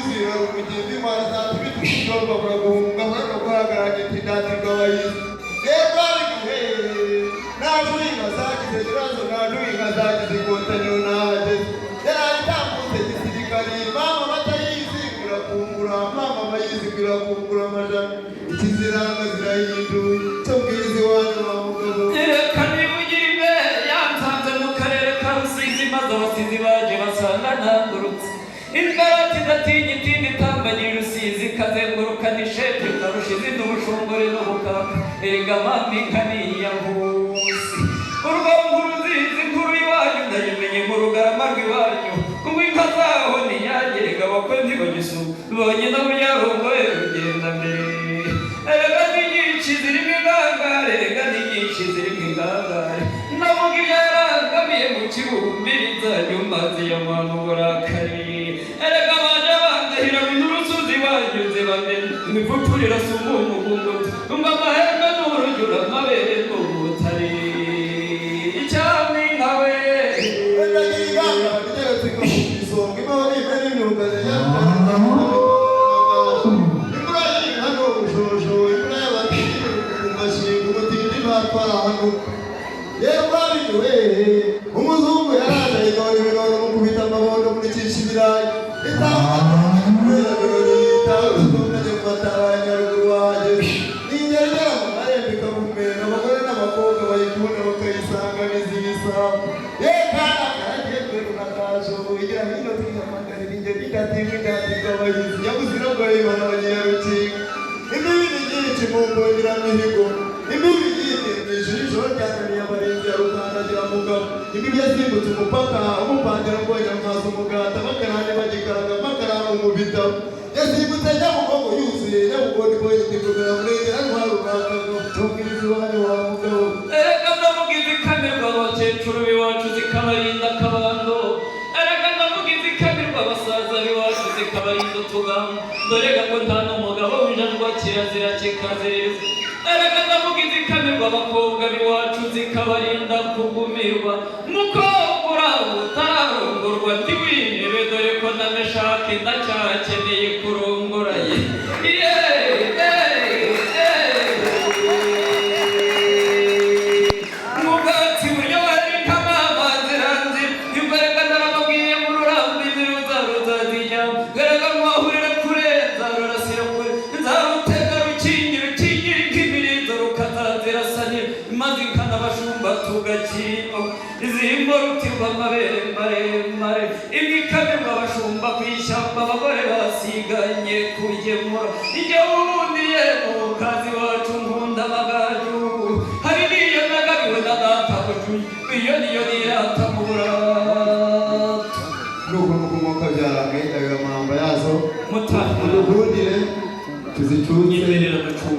uzira umugenzi mwana zaturi tushobora kugunga mwana kwaganye tidati gawayi ebali he najui ngazaki zerazo najui ngazaki zikotanyo naje yari tambute gisirikari mama batayizi kurakumbura mama bayizi kurakumbura majana ikiziranga zirahindu tobwizi wanyu wamugabo kandi ugimbe yantanze mu karere ka Rusizi maze abasizi baje basanga ntangurutse ingarati ndatinya itindi tambanye Rusizi kazengurukana ishete karushize n'ubushongore n'ubukaka erega mami nkaniya nkusi urwango ruzizi inkuru iwanyu ndayimenye mu rugarama rw'iwanyu kuko inka zaho ntiyangerega bakwe ntibagisu bonye no munyarongoye rugenda mbere erega ni nyinshi zirimo ingangare erega ni nyinshi zirimo ingangare ndavuga ibyarangamiye mu kibumbiriza nyumazi ya mwana uburakari erega baje bandahira binturusuzi banyuze bamenye imipfupfurira sumba umugunguzi umva amahembe n'urujura amabere n'ubutare icyamwe nkawe ndagiriganga ndetse ko isonga imwe n'imwe n'imyuga umuzungu yaraje igora ibiroro mu kubita amabondo muri kishibirayi itanga birori itanga matabanyaruguru waje ingerera mu marembe kabumera abagore n'abakobwa bayikunda bakayisanga n'izisa kana karagiye kwegura kaje ugira hino twihamagara inge bidatinga ndatinga abayizi yabuzira ngo yibana abanyarukinga imibiri nyinshi mu mbonera mihigo imibiri ijisho ryazaniye abarinzi ya rukandagira mugabo imibiri yasimbutse umupaka umupangira mbonye amaso umuganda bakarane bagikaraga bakarane mu bitabo yasimbutse nyabugogo yuzuye nyabugogo mbonye itikugara murengera ntwari urwakago tubwiriza iwanyu wa mugabo erega ndavuga izikamirwa abakecuru b'iwacu zikabarinda akabando erega ndavuga izikamirwa abasaza b'iwacu zikabarinda utugamba dorega ko nta n'umugabo w'injangwa kirazira kikaziriza erega ndavuga izikamirwa abakobwa b'iwacu zikabarinda kugumirwa mukobwa uraho utararongorwa ntiwihebe dore ko na meshaki ndacyakeneye kurongora ye mugati buryohera inkama amaziranzi nibwereka narababwiye mu rurambi ziruzaruzazinya erega mwahurira kure nzarurasira kure nzarutega rukingira ikimirizo rukazazirasanira maze ikanabashumba tugakino izimbo rutirwa amabere maremare imwe ikamirwa abashumba ku ishyamba abagore basiganye kugemura ijya wundiye mu kazi wacu nkunda amagaju hari n'iyo nagabiwe na data bujuye iyo niyo nirata mu burato nuko nukumoka byaramwe ayo mamba yazo mutahira mudukundire tuzicuze nyemerera